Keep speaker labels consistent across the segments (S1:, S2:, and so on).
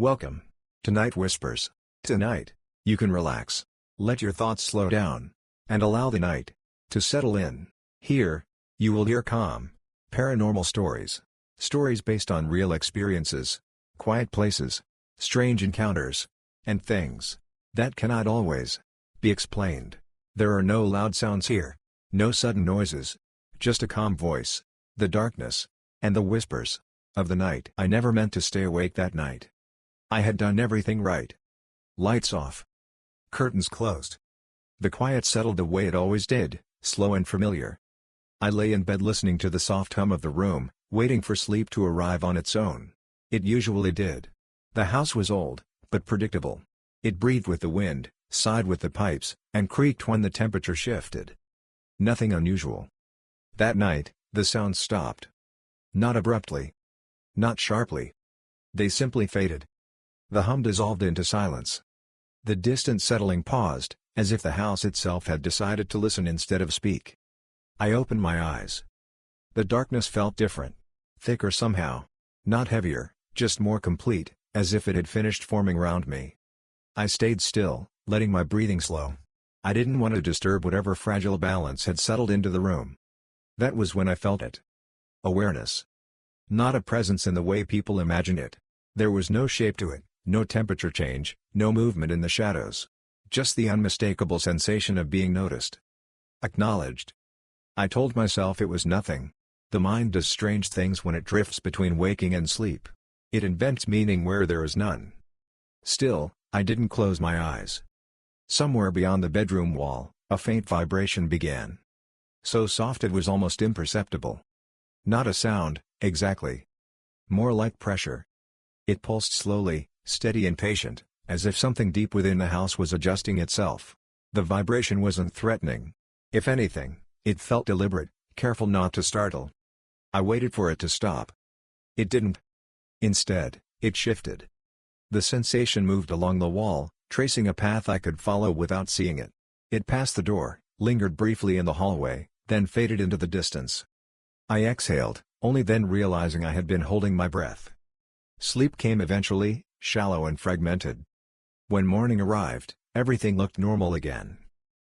S1: Welcome to Night Whispers. Tonight, you can relax, let your thoughts slow down, and allow the night to settle in. Here, you will hear calm, paranormal stories. Stories based on real experiences, quiet places, strange encounters, and things that cannot always be explained. There are no loud sounds here, no sudden noises, just a calm voice, the darkness, and the whispers of the night. I never meant to stay awake that night. I had done everything right. Lights off. Curtains closed. The quiet settled the way it always did, slow and familiar. I lay in bed listening to the soft hum of the room, waiting for sleep to arrive on its own. It usually did. The house was old, but predictable. It breathed with the wind, sighed with the pipes, and creaked when the temperature shifted. Nothing unusual. That night, the sounds stopped. Not abruptly. Not sharply. They simply faded. The hum dissolved into silence. The distant settling paused, as if the house itself had decided to listen instead of speak. I opened my eyes. The darkness felt different. Thicker somehow. Not heavier, just more complete, as if it had finished forming around me. I stayed still, letting my breathing slow. I didn't want to disturb whatever fragile balance had settled into the room. That was when I felt it. Awareness. Not a presence in the way people imagine it. There was no shape to it. No temperature change, no movement in the shadows. Just the unmistakable sensation of being noticed. Acknowledged. I told myself it was nothing. The mind does strange things when it drifts between waking and sleep. It invents meaning where there is none. Still, I didn't close my eyes. Somewhere beyond the bedroom wall, a faint vibration began. So soft it was almost imperceptible. Not a sound, exactly. More like pressure. It pulsed slowly, steady and patient, as if something deep within the house was adjusting itself. The vibration wasn't threatening. If anything, it felt deliberate, careful not to startle. I waited for it to stop. It didn't. Instead, it shifted. The sensation moved along the wall, tracing a path I could follow without seeing it. It passed the door, lingered briefly in the hallway, then faded into the distance. I exhaled, only then realizing I had been holding my breath. Sleep came eventually, shallow and fragmented. When morning arrived, everything looked normal again.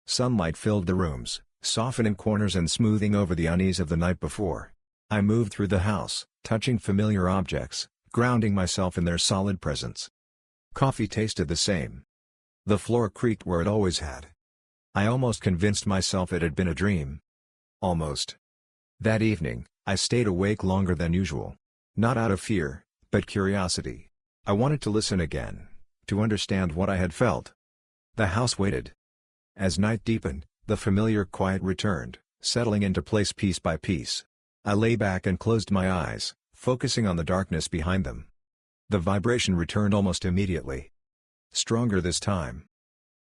S1: Sunlight filled the rooms, softening corners and smoothing over the unease of the night before. I moved through the house, touching familiar objects, grounding myself in their solid presence. Coffee tasted the same. The floor creaked where it always had. I almost convinced myself it had been a dream. Almost. That evening, I stayed awake longer than usual. Not out of fear, but curiosity. I wanted to listen again, to understand what I had felt. The house waited. As night deepened, the familiar quiet returned, settling into place piece by piece. I lay back and closed my eyes, focusing on the darkness behind them. The vibration returned almost immediately. Stronger this time.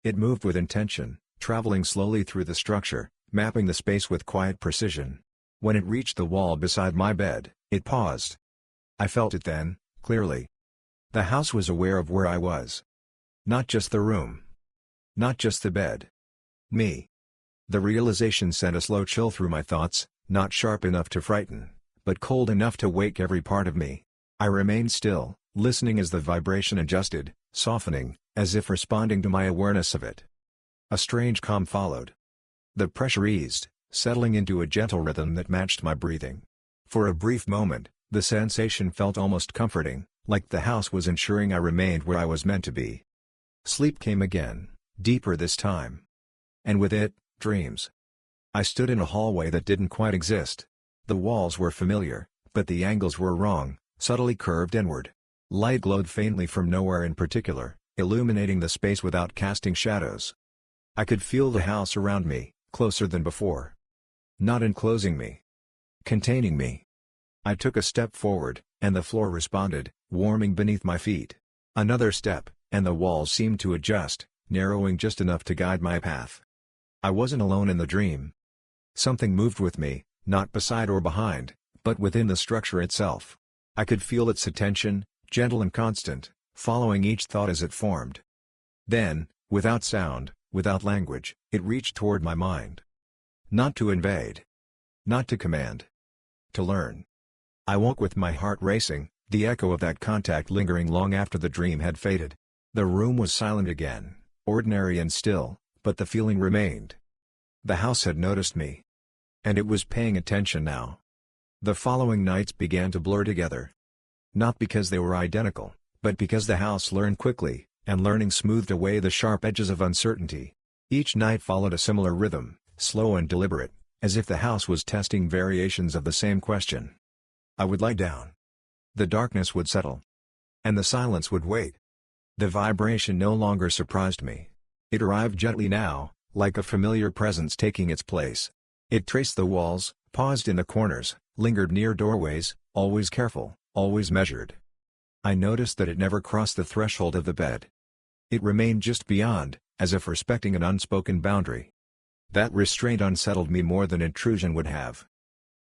S1: It moved with intention, traveling slowly through the structure, mapping the space with quiet precision. When it reached the wall beside my bed, it paused. I felt it then, clearly. The house was aware of where I was. Not just the room. Not just the bed. Me. The realization sent a slow chill through my thoughts, not sharp enough to frighten, but cold enough to wake every part of me. I remained still, listening as the vibration adjusted, softening, as if responding to my awareness of it. A strange calm followed. The pressure eased, settling into a gentle rhythm that matched my breathing. For a brief moment, the sensation felt almost comforting, like the house was ensuring I remained where I was meant to be. Sleep came again, deeper this time. And with it, dreams. I stood in a hallway that didn't quite exist. The walls were familiar, but the angles were wrong, subtly curved inward. Light glowed faintly from nowhere in particular, illuminating the space without casting shadows. I could feel the house around me, closer than before. Not enclosing me. Containing me. I took a step forward, and the floor responded, warming beneath my feet. Another step, and the walls seemed to adjust, narrowing just enough to guide my path. I wasn't alone in the dream. Something moved with me, not beside or behind, but within the structure itself. I could feel its attention, gentle and constant, following each thought as it formed. Then, without sound, without language, it reached toward my mind. Not to invade. Not to command. To learn. I woke with my heart racing, the echo of that contact lingering long after the dream had faded. The room was silent again, ordinary and still, but the feeling remained. The house had noticed me. And it was paying attention now. The following nights began to blur together. Not because they were identical, but because the house learned quickly, and learning smoothed away the sharp edges of uncertainty. Each night followed a similar rhythm, slow and deliberate, as if the house was testing variations of the same question. I would lie down. The darkness would settle. And the silence would wait. The vibration no longer surprised me. It arrived gently now, like a familiar presence taking its place. It traced the walls, paused in the corners, lingered near doorways, always careful, always measured. I noticed that it never crossed the threshold of the bed. It remained just beyond, as if respecting an unspoken boundary. That restraint unsettled me more than intrusion would have.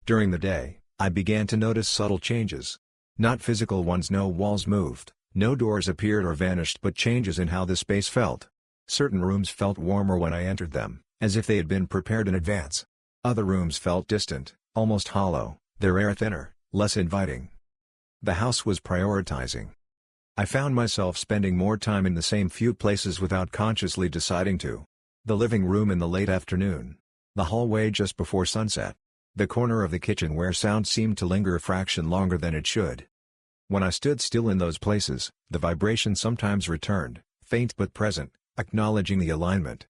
S1: During the day, I began to notice subtle changes. Not physical ones. No walls moved, no doors appeared or vanished, but changes in how the space felt. Certain rooms felt warmer when I entered them, as if they had been prepared in advance. Other rooms felt distant, almost hollow, their air thinner, less inviting. The house was prioritizing. I found myself spending more time in the same few places without consciously deciding to. The living room in the late afternoon. The hallway just before sunset. The corner of the kitchen where sound seemed to linger a fraction longer than it should. When I stood still in those places, the vibration sometimes returned, faint but present, acknowledging the alignment.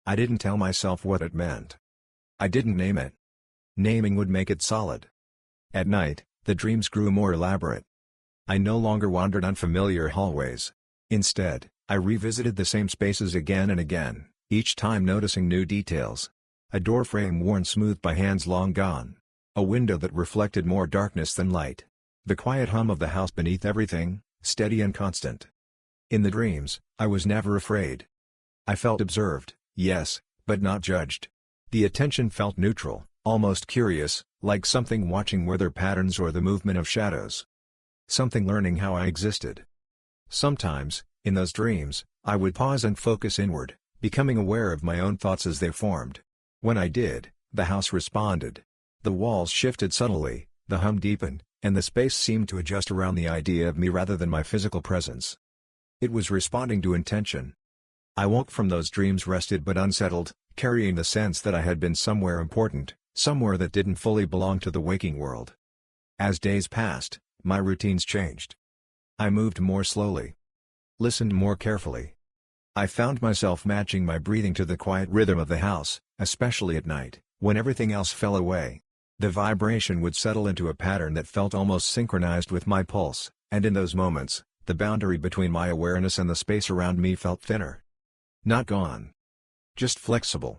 S1: I didn't tell myself what it meant. I didn't name it. Naming would make it solid. At night, the dreams grew more elaborate. I no longer wandered unfamiliar hallways. Instead, I revisited the same spaces again and again, each time noticing new details. A door frame worn smooth by hands long gone. A window that reflected more darkness than light. The quiet hum of the house beneath everything, steady and constant. In the dreams, I was never afraid. I felt observed, yes, but not judged. The attention felt neutral, almost curious, like something watching weather patterns or the movement of shadows. Something learning how I existed. Sometimes, in those dreams, I would pause and focus inward, becoming aware of my own thoughts as they formed. When I did, the house responded. The walls shifted subtly, the hum deepened, and the space seemed to adjust around the idea of me rather than my physical presence. It was responding to intention. I woke from those dreams rested but unsettled, carrying the sense that I had been somewhere important, somewhere that didn't fully belong to the waking world. As days passed, my routines changed. I moved more slowly. Listened more carefully. I found myself matching my breathing to the quiet rhythm of the house, especially at night, when everything else fell away. The vibration would settle into a pattern that felt almost synchronized with my pulse, and in those moments, the boundary between my awareness and the space around me felt thinner. Not gone. Just flexible.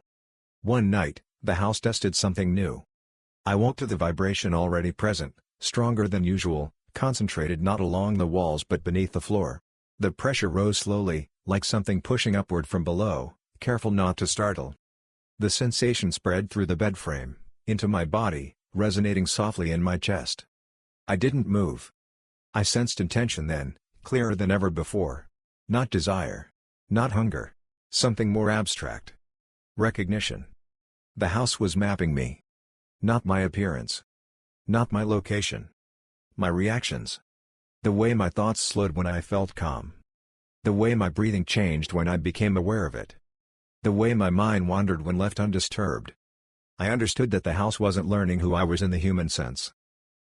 S1: One night, the house tested something new. I woke to the vibration already present, stronger than usual, concentrated not along the walls but beneath the floor. The pressure rose slowly, like something pushing upward from below, careful not to startle. The sensation spread through the bed frame, into my body, resonating softly in my chest. I didn't move. I sensed intention then, clearer than ever before. Not desire. Not hunger. Something more abstract. Recognition. The house was mapping me. Not my appearance. Not my location. My reactions. The way my thoughts slowed when I felt calm. The way my breathing changed when I became aware of it. The way my mind wandered when left undisturbed. I understood that the house wasn't learning who I was in the human sense.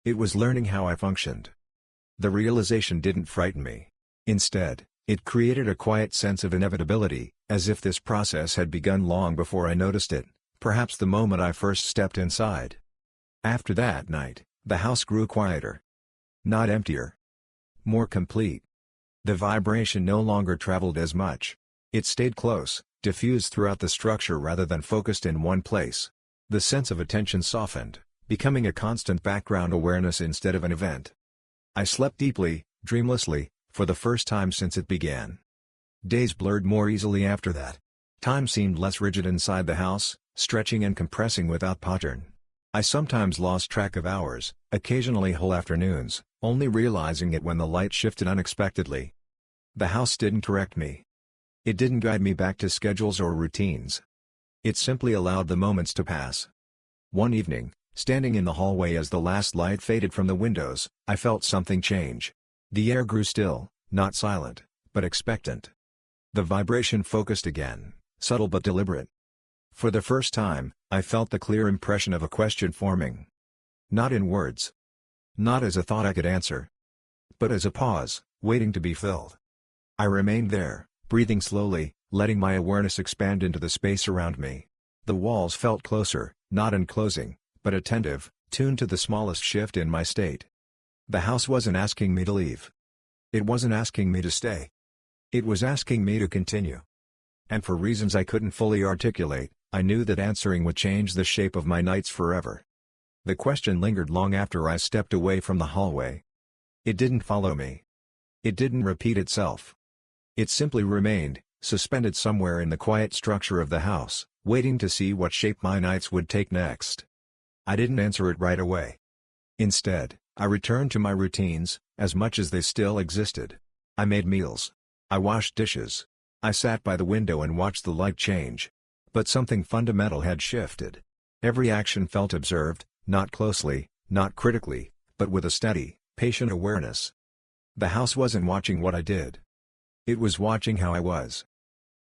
S1: It was learning how I functioned. The realization didn't frighten me. Instead, it created a quiet sense of inevitability, as if this process had begun long before I noticed it, perhaps the moment I first stepped inside. After that night, the house grew quieter. Not emptier. More complete. The vibration no longer traveled as much. It stayed close, diffused throughout the structure rather than focused in one place. The sense of attention softened, becoming a constant background awareness instead of an event. I slept deeply, dreamlessly, for the first time since it began. Days blurred more easily after that. Time seemed less rigid inside the house, stretching and compressing without pattern. I sometimes lost track of hours, occasionally whole afternoons, only realizing it when the light shifted unexpectedly. The house didn't direct me. It didn't guide me back to schedules or routines. It simply allowed the moments to pass. One evening, Standing in the hallway as the last light faded from the windows, I felt something change. The air grew still, not silent, but expectant. The vibration focused again, subtle but deliberate. For the first time, I felt the clear impression of a question forming. Not in words. Not as a thought I could answer. But as a pause, waiting to be filled. I remained there, breathing slowly, letting my awareness expand into the space around me. The walls felt closer, not enclosing, but attentive, tuned to the smallest shift in my state. The house wasn't asking me to leave. It wasn't asking me to stay. It was asking me to continue. And for reasons I couldn't fully articulate, I knew that answering would change the shape of my nights forever. The question lingered long after I stepped away from the hallway. It didn't follow me. It didn't repeat itself. It simply remained, suspended somewhere in the quiet structure of the house, waiting to see what shape my nights would take next. I didn't answer it right away. Instead, I returned to my routines, as much as they still existed. I made meals. I washed dishes. I sat by the window and watched the light change. But something fundamental had shifted. Every action felt observed, not closely, not critically, but with a steady, patient awareness. The house wasn't watching what I did. It was watching how I was.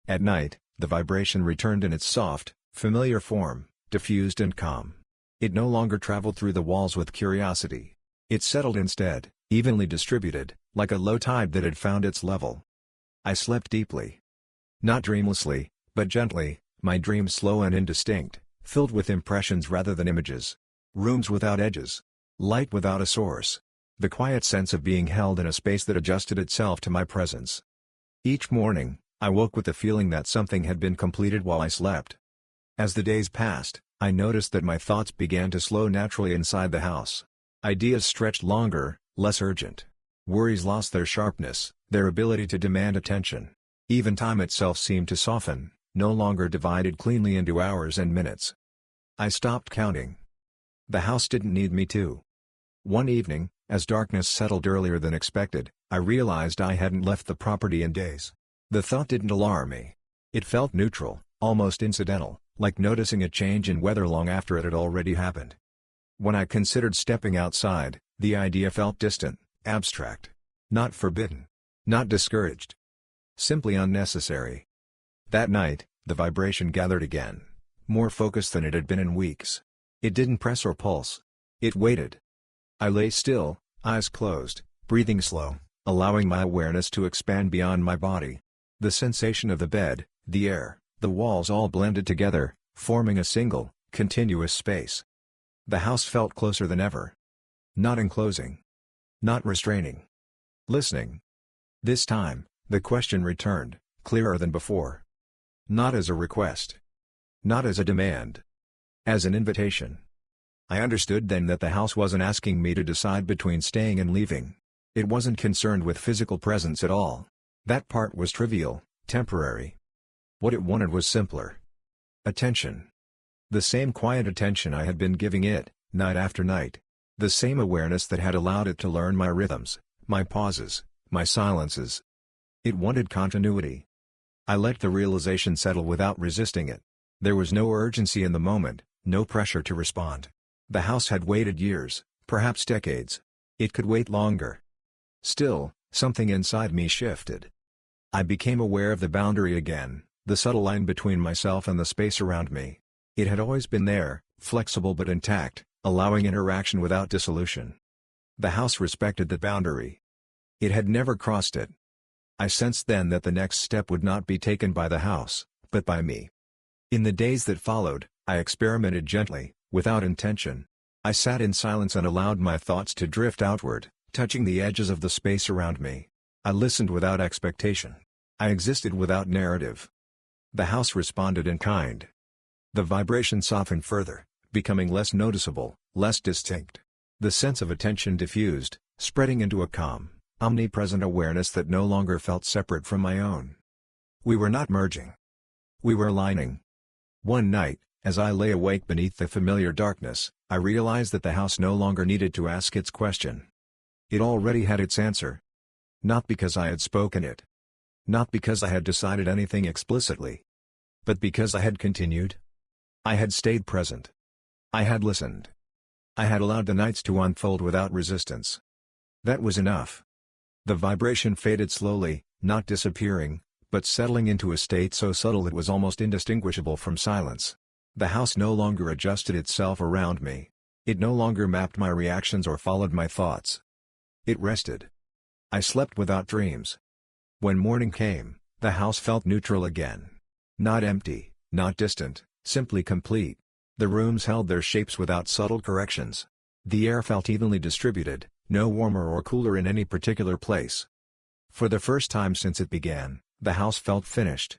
S1: At night, the vibration returned in its soft, familiar form, diffused and calm. It no longer traveled through the walls with curiosity. It settled instead, evenly distributed, like a low tide that had found its level. I slept deeply. Not dreamlessly, but gently, my dreams slow and indistinct, filled with impressions rather than images. Rooms without edges. Light without a source. The quiet sense of being held in a space that adjusted itself to my presence. Each morning, I woke with the feeling that something had been completed while I slept. As the days passed, I noticed that my thoughts began to slow naturally inside the house. Ideas stretched longer, less urgent. Worries lost their sharpness, their ability to demand attention. Even time itself seemed to soften, no longer divided cleanly into hours and minutes. I stopped counting. The house didn't need me to. One evening, as darkness settled earlier than expected, I realized I hadn't left the property in days. The thought didn't alarm me. It felt neutral, almost incidental, like noticing a change in weather long after it had already happened. When I considered stepping outside, the idea felt distant, abstract. Not forbidden. Not discouraged. Simply unnecessary. That night, the vibration gathered again, more focused than it had been in weeks. It didn't press or pulse. It waited. I lay still, eyes closed, breathing slow, allowing my awareness to expand beyond my body. The sensation of the bed, the air, the walls all blended together, forming a single, continuous space. The house felt closer than ever. Not enclosing. Not restraining. Listening. This time, the question returned, clearer than before. Not as a request. Not as a demand. As an invitation. I understood then that the house wasn't asking me to decide between staying and leaving. It wasn't concerned with physical presence at all. That part was trivial, temporary. What it wanted was simpler. Attention. The same quiet attention I had been giving it, night after night. The same awareness that had allowed it to learn my rhythms, my pauses, my silences. It wanted continuity. I let the realization settle without resisting it. There was no urgency in the moment, no pressure to respond. The house had waited years, perhaps decades. It could wait longer. Still, something inside me shifted. I became aware of the boundary again, the subtle line between myself and the space around me. It had always been there, flexible but intact, allowing interaction without dissolution. The house respected that boundary. It had never crossed it. I sensed then that the next step would not be taken by the house, but by me. In the days that followed, I experimented gently, without intention. I sat in silence and allowed my thoughts to drift outward, touching the edges of the space around me. I listened without expectation. I existed without narrative. The house responded in kind. The vibration softened further, becoming less noticeable, less distinct. The sense of attention diffused, spreading into a calm, omnipresent awareness that no longer felt separate from my own. We were not merging. We were aligning. One night, as I lay awake beneath the familiar darkness, I realized that the house no longer needed to ask its question. It already had its answer. Not because I had spoken it. Not because I had decided anything explicitly. But because I had continued. I had stayed present. I had listened. I had allowed the nights to unfold without resistance. That was enough. The vibration faded slowly, not disappearing, but settling into a state so subtle it was almost indistinguishable from silence. The house no longer adjusted itself around me. It no longer mapped my reactions or followed my thoughts. It rested. I slept without dreams. When morning came, the house felt neutral again. Not empty, not distant, simply complete. The rooms held their shapes without subtle corrections. The air felt evenly distributed, no warmer or cooler in any particular place. For the first time since it began, the house felt finished.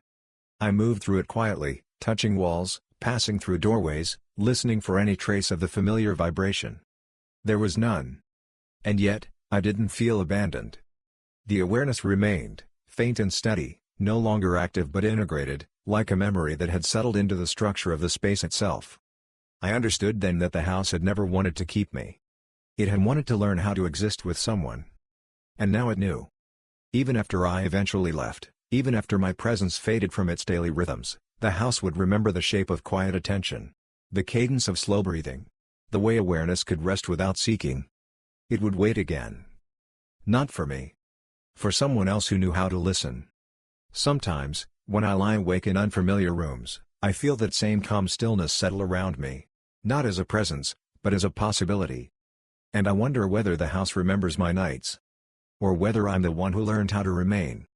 S1: I moved through it quietly, touching walls, passing through doorways, listening for any trace of the familiar vibration. There was none. And yet, I didn't feel abandoned. The awareness remained, faint and steady, no longer active but integrated, like a memory that had settled into the structure of the space itself. I understood then that the house had never wanted to keep me. It had wanted to learn how to exist with someone. And now it knew. Even after I eventually left, even after my presence faded from its daily rhythms, the house would remember the shape of quiet attention, the cadence of slow breathing, the way awareness could rest without seeking. It would wait again. Not for me. For someone else who knew how to listen. Sometimes, when I lie awake in unfamiliar rooms, I feel that same calm stillness settle around me. Not as a presence, but as a possibility. And I wonder whether the house remembers my nights. Or whether I'm the one who learned how to remain.